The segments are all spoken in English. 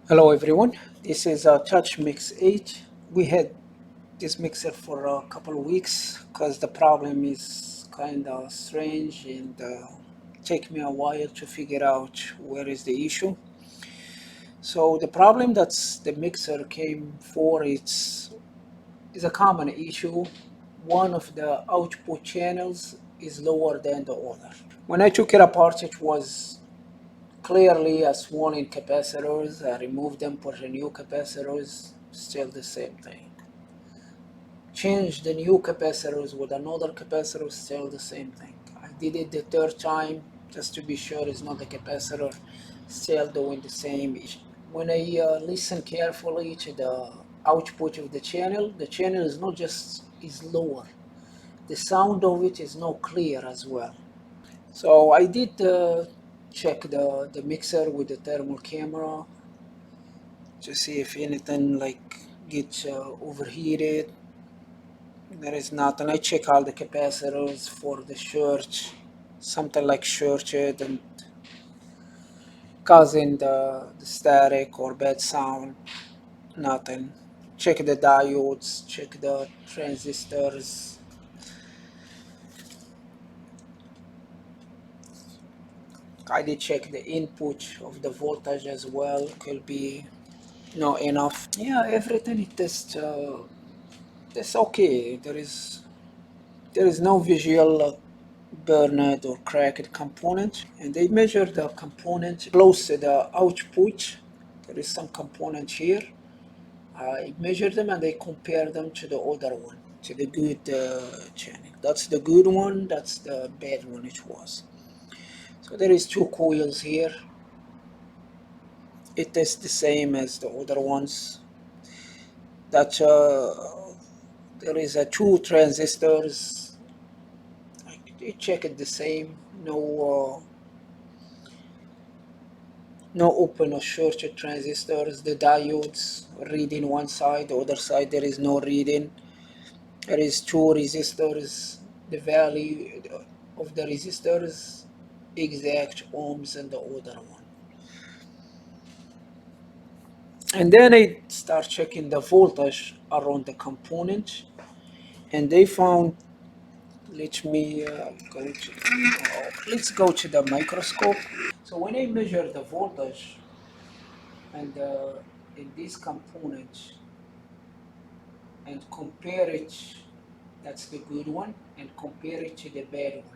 Hello everyone, this is touchmix 8. We had this mixer for a couple of weeks because the problem is kind of strange and take me a while to figure out where is the issue. So the problem that's the mixer came for is a common issue. One of the output channels is lower than the other. When I took it apart, it was clearly a swollen capacitors. I removed them, put a new capacitors, still the same thing. Change the new capacitors with another capacitor, still the same thing. I did it the third time just to be sure it's not the capacitor, still doing the same. When I listen carefully to the output of the channel is not just is lower. The sound of it is not clear as well. So I did check the mixer with the thermal camera to see if anything like gets overheated. There is nothing. I check all the capacitors for the search, something like search it and causing the static or bad sound. Nothing. Check the diodes, check the transistors. I did check the input of the voltage as well. Could be not enough. Yeah, everything it is it's okay. There is no visual burned or cracked component, and they measure the component close to the output. There is some component here. I measure them and they compare them to the other one, to the good channel. That's the good one. That's the bad one. It was. So there is two coils here. It is the same as the other ones. That there is a two transistors. I check it the same. No open or short transistors. The diodes reading one side, the other side there is no reading. There is two resistors. The value of the resistors exact ohms and the other one. And then I start checking the voltage around the component, and they found. Let me let's go to the microscope. So when I measure the voltage and in this component and compare it, that's the good one, and compare it to the bad one,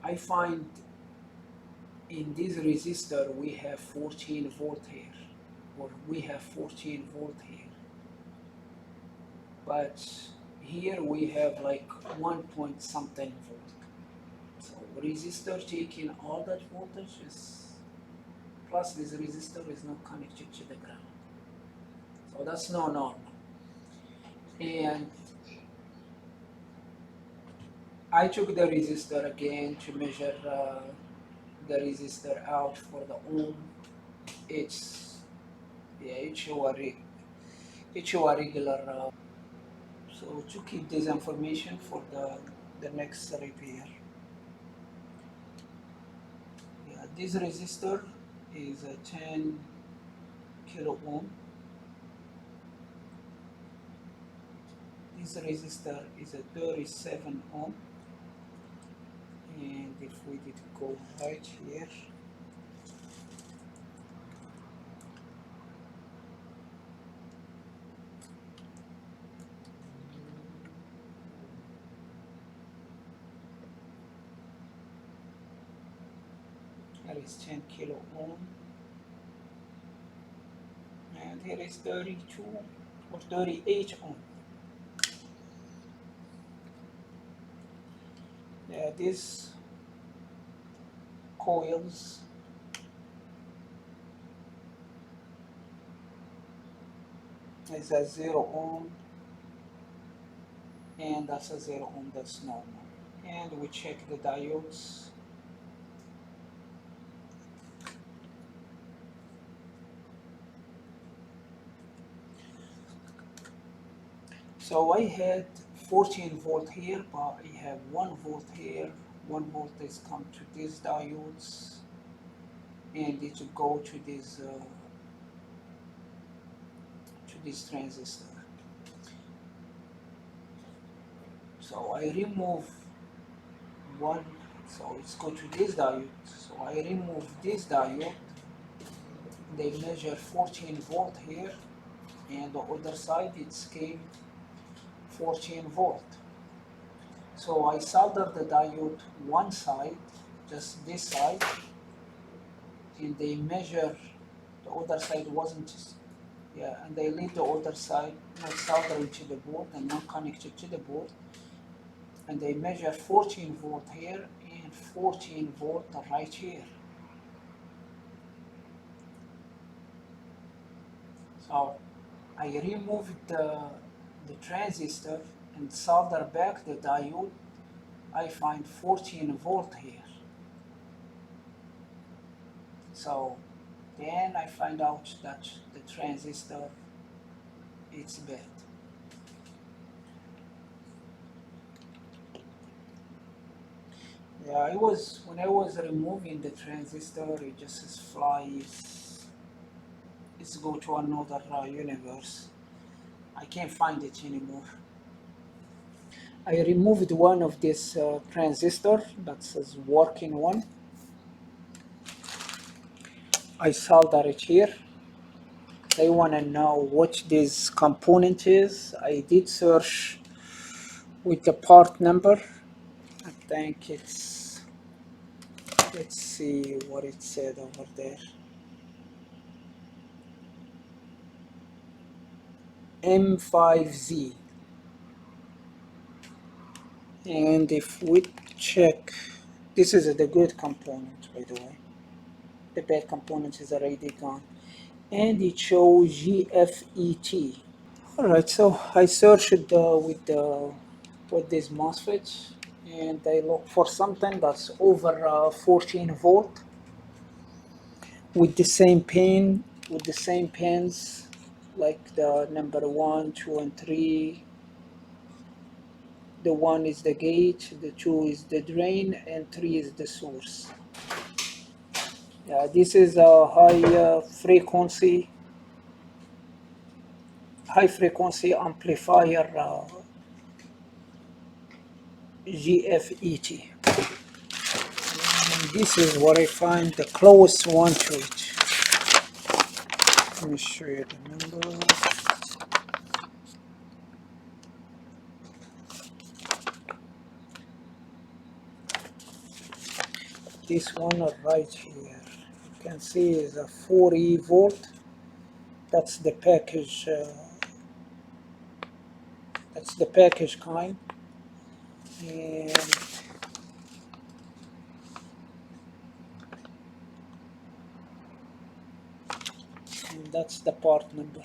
I find in this resistor we have 14 volt here, or we have 14 volt here, but here we have like 1 point something volt. So resistor taking all that voltage is, plus this resistor is not connected to the ground. So that's not normal. And I took the resistor again to measure the resistor out for the ohm. It's it show a regular. So to keep this information for the next repair. Yeah, this resistor is a 10 kilo ohm. This resistor is a 37 ohm, and if we did go right here, there is 10 kilo ohm, and here is 32 or 38 ohm. Yeah, these coils is a 0 ohm, and that's a 0 ohm, that's normal. And we check the diodes. So I had 14 volt here, but I have 1 volt here. 1 volt is come to these diodes. and it will go to this transistor. So I remove one, so it's go to this diode. So I remove this diode. They measure 14 volt here, and the other side it's came 14 volt. So I solder the diode one side, just this side, and they measure the other side wasn't, yeah, and they leave the other side not soldering to the board and not connected to the board, and they measure 14 volt here and 14 volt right here. So I removed the transistor and solder back the diode. I find 14 volt here. So then I find out that the transistor is bad. Yeah, when I was removing the transistor, it just flies. It's go to another universe. I can't find it anymore. I removed one of this transistor, that's a working one. I solder it here. I want to know what this component is. I did search with the part number. I think it's, let's see what it said over there. M5Z. And if we check, this is the good component, by the way. The bad component is already gone. And it shows GFET. Alright, so I searched with these MOSFETs, and I look for something that's over 14 volt with the same pin, with the same pins like the number 1, 2, and 3. The 1 is the gate, the 2 is the drain, and 3 is the source. Yeah, this is a high frequency amplifier GFET. And this is what I find the closest one to it. Let me show you the number. This one right here, you can see is a 40 volt. That's the package. That's the package kind, and that's the part number.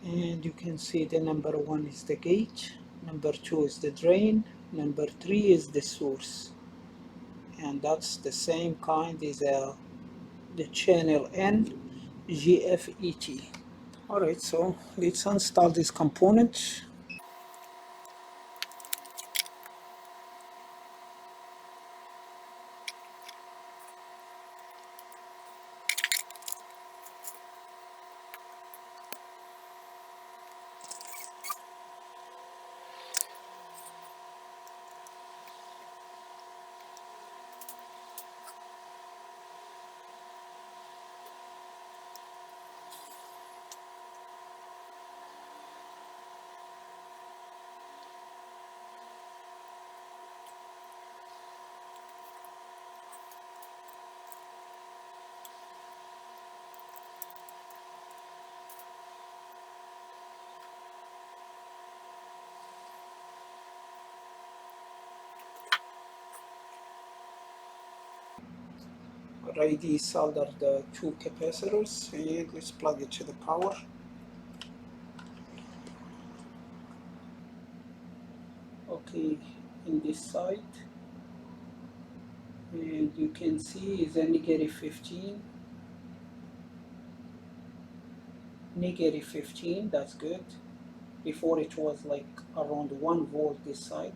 And you can see the number 1 is the gate, number 2 is the drain, number 3 is the source, and that's the same kind as the channel N GFET. Alright, so let's install this component. already soldered the two capacitors, and let's plug it to the power. Okay, in this side, and you can see is a negative 15. Negative 15, that's good. Before it was like around 1 volt this side.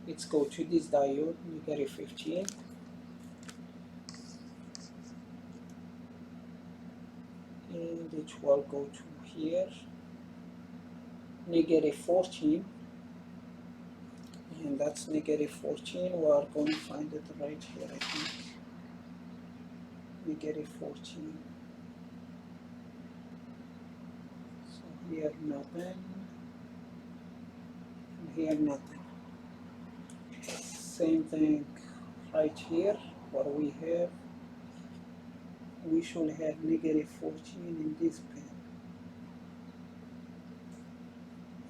Let's go to this diode, negative 15. And it will go to here, negative 14. And that's negative 14. We are going to find it right here, I think. Negative 14. So here nothing. And here nothing. Same thing right here. What we have, we should have negative 14 in this pin.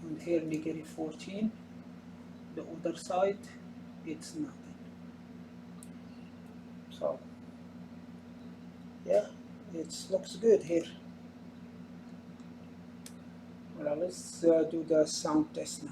And here negative 14. The other side, it's nothing. So yeah, it looks good here. Well, let's do the sound test now.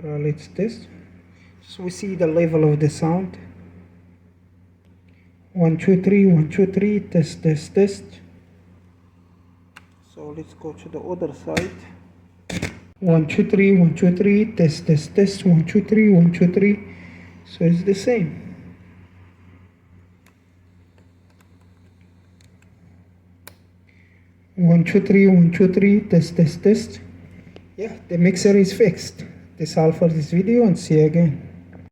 Let's test. So we see the level of the sound. 1 2 3 1 2 3 test test test. So let's go to the other side. 1 2 3 1 2 3 test test test 1 2 3 1 2 3. So it's the same. One, two, three, test, test, test. Yeah, the mixer is fixed. That's all for this video, and see you again.